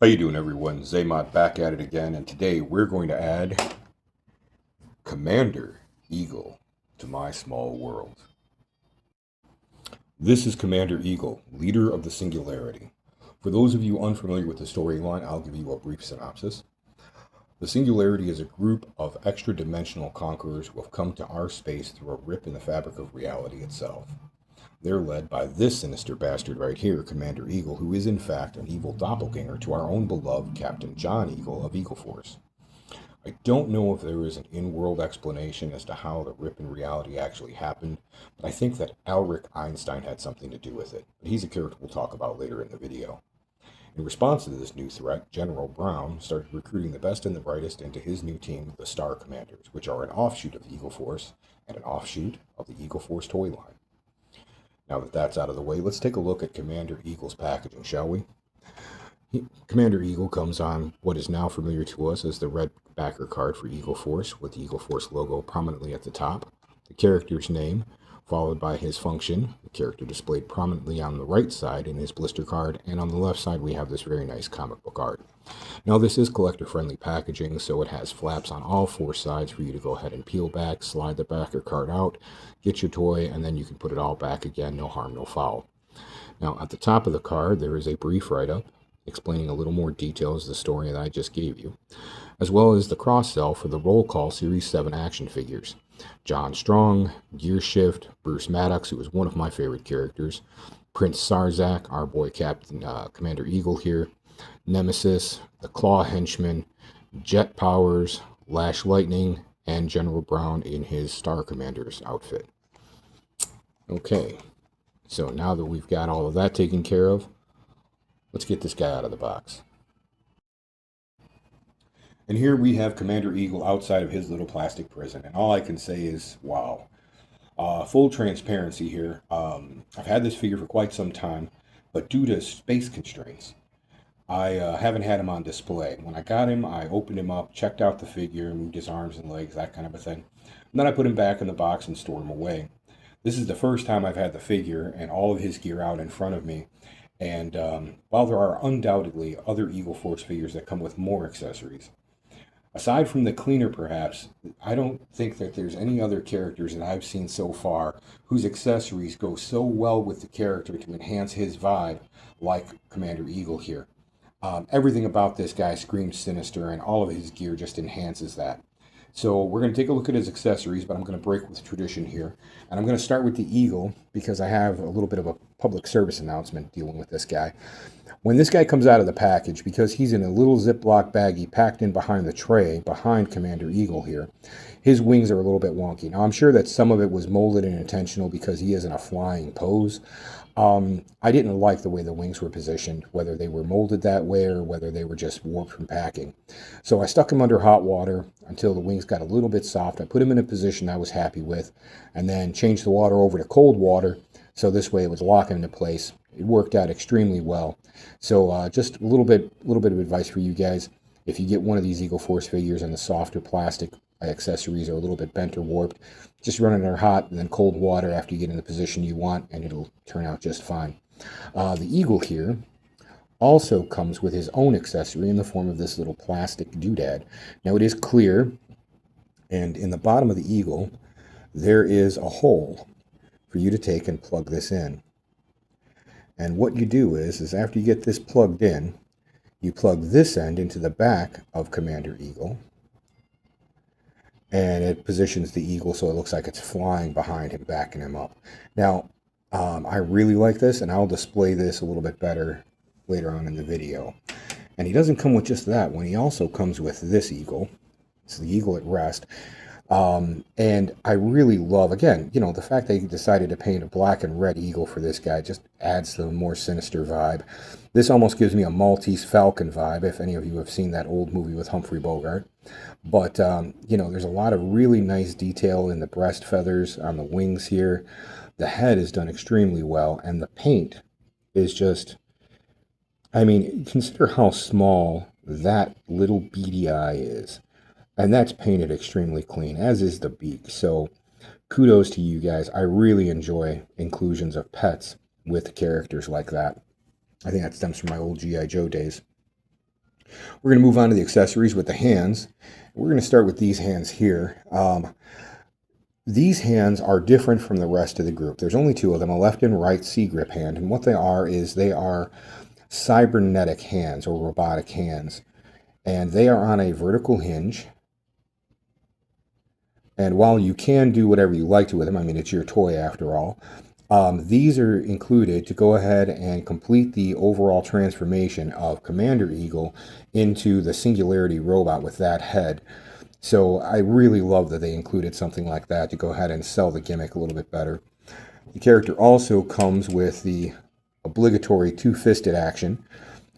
How you doing, everyone? Zaymot back at it again, and today we're going to add Commander Eagle to my small world. This is Commander Eagle, leader of the Singularity. For those of you unfamiliar with the storyline, I'll give you a brief synopsis. The Singularity is a group of extra-dimensional conquerors who have come to our space through a rip in the fabric of reality itself. They're led by this sinister bastard right here, Commander Eagle, who is in fact an evil doppelganger to our own beloved Captain John Eagle of Eagle Force. I don't know if there is an in-world explanation as to how the rip in reality actually happened, but I think that Alric Einstein had something to do with it. But he's a character we'll talk about later in the video. In response to this new threat, General Brown started recruiting the best and the brightest into his new team, the Star Commanders, which are an offshoot of the Eagle Force and an offshoot of the Eagle Force toy line. Now that that's out of the way, let's take a look at Commander Eagle's packaging, shall we? Commander Eagle comes on what is now familiar to us as the red backer card for Eagle Force, with the Eagle Force logo prominently at the top, the character's name, followed by his function, the character displayed prominently on the right side in his blister card, and on the left side we have this very nice comic book art. Now this is collector-friendly packaging, so it has flaps on all four sides for you to go ahead and peel back, slide the backer card out, get your toy, and then you can put it all back again, no harm, no foul. Now at the top of the card there is a brief write-up explaining a little more details of the story that I just gave you, as well as the cross-sell for the Roll Call Series 7 action figures. John Strong, Gear Shift, Bruce Maddox, who is one of my favorite characters, Prince Sarzak, our boy Captain Commander Eagle here, Nemesis, the Claw Henchman, Jet Powers, Lash Lightning, and General Brown in his Star Commander's outfit. Okay, so now that we've got all of that taken care of, let's get this guy out of the box. And here we have Commander Eagle outside of his little plastic prison, and all I can say is, wow. Full transparency here. I've had this figure for quite some time, but due to space constraints, I haven't had him on display. When I got him, I opened him up, checked out the figure, moved his arms and legs, that kind of a thing. And then I put him back in the box and stored him away. This is the first time I've had the figure and all of his gear out in front of me. And while there are undoubtedly other Eagle Force figures that come with more accessories, aside from the cleaner perhaps, I don't think that there's any other characters that I've seen so far whose accessories go so well with the character to enhance his vibe like Commander Eagle here. Everything about this guy screams sinister, and all of his gear just enhances that. So we're going to take a look at his accessories, but I'm going to break with tradition here. And I'm going to start with the Eagle because I have a little bit of a public service announcement dealing with this guy. When this guy comes out of the package, because he's in a little Ziploc baggie packed in behind the tray, behind Commander Eagle here, his wings are a little bit wonky. Now, I'm sure that some of it was molded and intentional because he is in a flying pose. I didn't like the way the wings were positioned, whether they were molded that way or whether they were just warped from packing. So I stuck him under hot water until the wings got a little bit soft. I put him in a position I was happy with, and then changed the water over to cold water, so this way it would lock him into place. It worked out extremely well. So just a little bit of advice for you guys. If you get one of these Eagle Force figures and the softer plastic accessories are a little bit bent or warped, just run it under hot and then cold water after you get in the position you want, and it'll turn out just fine. The Eagle here also comes with his own accessory in the form of this little plastic doodad. Now it is clear, and in the bottom of the Eagle there is a hole for you to take and plug this in. And what you do is after you get this plugged in, you plug this end into the back of Commander Eagle, and it positions the Eagle so it looks like it's flying behind him, backing him up. Now, I really like this, and I'll display this a little bit better later on in the video. And he doesn't come with just that one. He also comes with this Eagle. It's the Eagle at Rest. And I really love, again, the fact that he decided to paint a black and red Eagle for this guy just adds to a more sinister vibe. This almost gives me a Maltese Falcon vibe, if any of you have seen that old movie with Humphrey Bogart. But, there's a lot of really nice detail in the breast feathers, on the wings here. The head is done extremely well, and the paint is just, consider how small that little beady eye is. And that's painted extremely clean, as is the beak. So kudos to you guys. I really enjoy inclusions of pets with characters like that. I think that stems from my old G.I. Joe days. We're going to move on to the accessories with the hands. We're going to start with these hands here. These hands are different from the rest of the group. There's only two of them, a left and right C-grip hand, and what they are is they are cybernetic hands or robotic hands, and they are on a vertical hinge. And while you can do whatever you like to with them, I mean, it's your toy after all, these are included to go ahead and complete the overall transformation of Commander Eagle into the Singularity robot with that head. So I really love that they included something like that to go ahead and sell the gimmick a little bit better. The character also comes with the obligatory two-fisted action.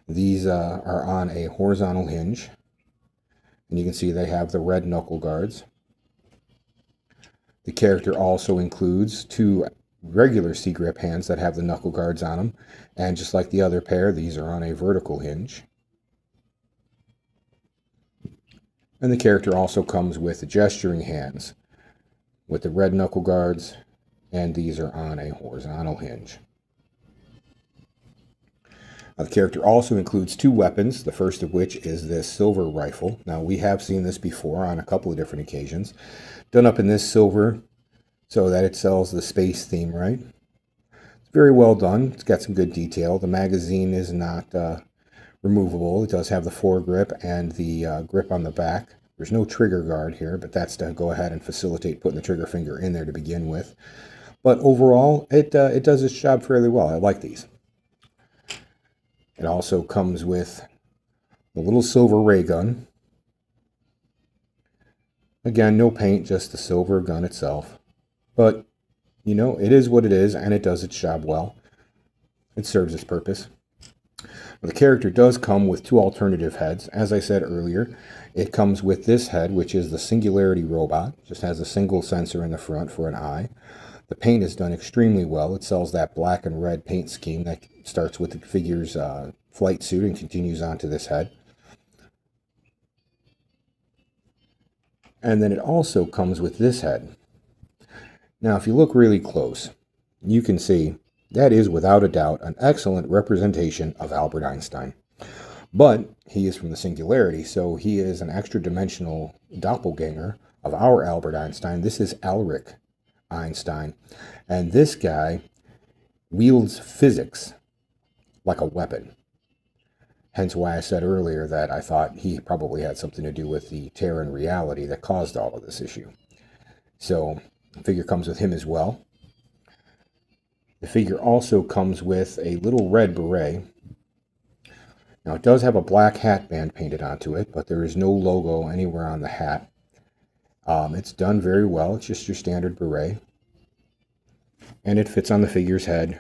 These are on a horizontal hinge. And you can see they have the red knuckle guards. The character also includes two regular C-grip hands that have the knuckle guards on them. And just like the other pair, these are on a vertical hinge. And the character also comes with the gesturing hands with the red knuckle guards, and these are on a horizontal hinge. The character also includes two weapons, the first of which is this silver rifle. Now, we have seen this before on a couple of different occasions. Done up in this silver so that it sells the space theme right. It's very well done. It's got some good detail. The magazine is not removable. It does have the foregrip and the grip on the back. There's no trigger guard here, but that's to go ahead and facilitate putting the trigger finger in there to begin with. But overall, it does its job fairly well. I like these. It also comes with the little silver ray gun. Again, no paint, just the silver gun itself. But, you know, it is what it is, and it does its job well. It serves its purpose. The character does come with two alternative heads. As I said earlier, it comes with this head, which is the Singularity robot. Just has a single sensor in the front for an eye. The paint is done extremely well. It sells that black and red paint scheme that starts with the figure's flight suit and continues on to this head. And then it also comes with this head. Now, if you look really close, you can see that is, without a doubt, an excellent representation of Albert Einstein. But he is from the Singularity, so he is an extra-dimensional doppelganger of our Albert Einstein. This is Alric Einstein. And this guy wields physics like a weapon. Hence why I said earlier that I thought he probably had something to do with the tear in reality that caused all of this issue. So the figure comes with him as well. The figure also comes with a little red beret. Now, it does have a black hat band painted onto it, but there is no logo anywhere on the hat. It's done very well. It's just your standard beret. And it fits on the figure's head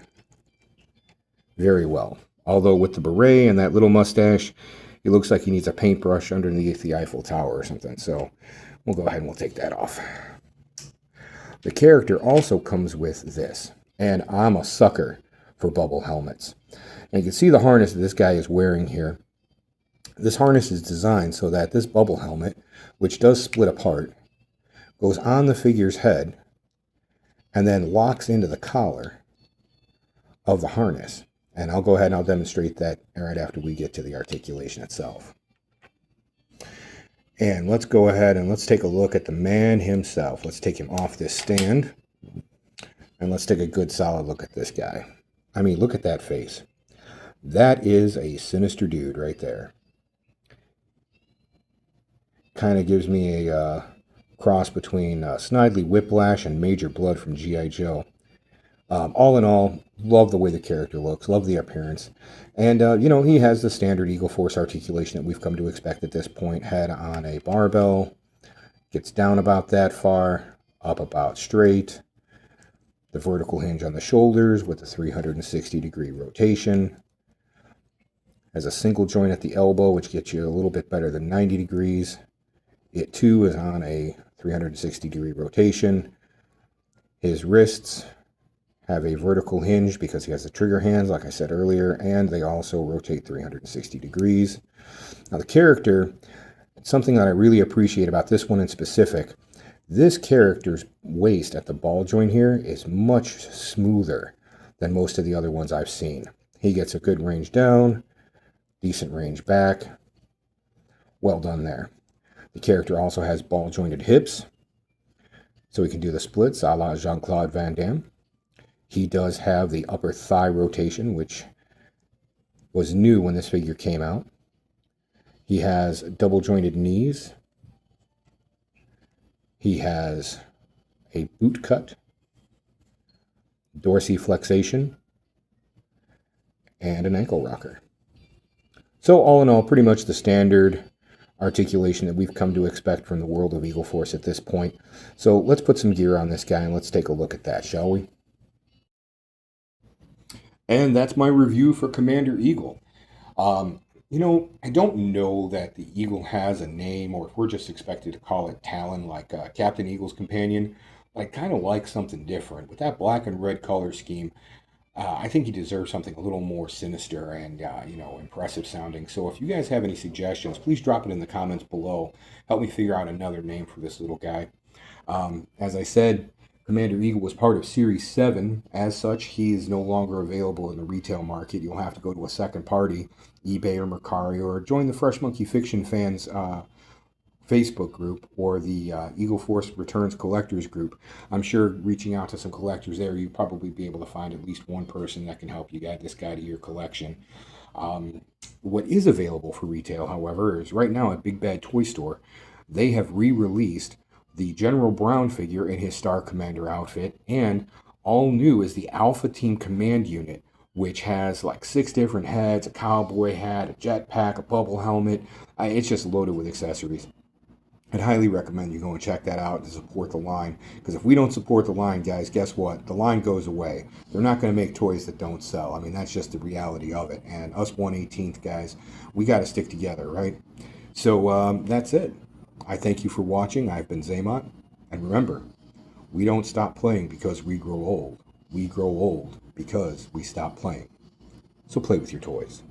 very well. Although with the beret and that little mustache, it looks like he needs a paintbrush underneath the Eiffel Tower or something. So we'll go ahead and we'll take that off. The character also comes with this. And I'm a sucker for bubble helmets. And you can see the harness that this guy is wearing here. This harness is designed so that this bubble helmet, which does split apart, goes on the figure's head and then locks into the collar of the harness. And I'll go ahead and I'll demonstrate that right after we get to the articulation itself. And let's go ahead and let's take a look at the man himself. Let's take him off this stand. And let's take a good solid look at this guy. I mean, look at that face. That is a sinister dude right there. Kind of gives me a cross between Snidely Whiplash and Major Blood from G.I. Joe. All in all, love the way the character looks, love the appearance. And, you know, he has the standard Eagle Force articulation that we've come to expect at this point. Head on a barbell, gets down about that far, up about straight. The vertical hinge on the shoulders with a 360-degree rotation. Has a single joint at the elbow, which gets you a little bit better than 90 degrees. It, too, is on a 360-degree rotation. His wrists have a vertical hinge because he has the trigger hands, like I said earlier, and they also rotate 360 degrees. Now, the character, something that I really appreciate about this one in specific, this character's waist at the ball joint here is much smoother than most of the other ones I've seen. He gets a good range down, decent range back. Well done there. The character also has ball-jointed hips, so he can do the splits a la Jean-Claude Van Damme. He does have the upper thigh rotation, which was new when this figure came out. He has double-jointed knees. He has a boot cut, dorsiflexation, and an ankle rocker. So all in all, pretty much the standard articulation that we've come to expect from the world of Eagle Force at this point. So let's put some gear on this guy and let's take a look at that, shall we? And that's my review for Commander Eagle. I don't know that the Eagle has a name, or if we're just expected to call it Talon, like Captain Eagle's companion. But I kind of like something different. With that black and red color scheme, I think he deserves something a little more sinister and, impressive sounding. So if you guys have any suggestions, please drop it in the comments below. Help me figure out another name for this little guy. As I said, Commander Eagle was part of Series 7. As such, he is no longer available in the retail market. You'll have to go to a second party, eBay or Mercari, or join the Fresh Monkey Fiction fans Facebook group or the Eagle Force Returns Collectors group. I'm sure reaching out to some collectors there, you'd probably be able to find at least one person that can help you add this guy to your collection. What is available for retail, however, is right now at Big Bad Toy Store. They have re-released the General Brown figure in his Star Commander outfit, and all new is the Alpha Team Command Unit, which has like 6 different heads, a cowboy hat, a jetpack, a bubble helmet. It's just loaded with accessories. I'd highly recommend you go and check that out to support the line, because if we don't support the line, guys, guess what? The line goes away. They're not going to make toys that don't sell. I mean, that's just the reality of it. And us 1/18th guys, we got to stick together, right? So that's it. I thank you for watching. I've been Zaymot. And remember, we don't stop playing because we grow old. We grow old because we stop playing. So play with your toys.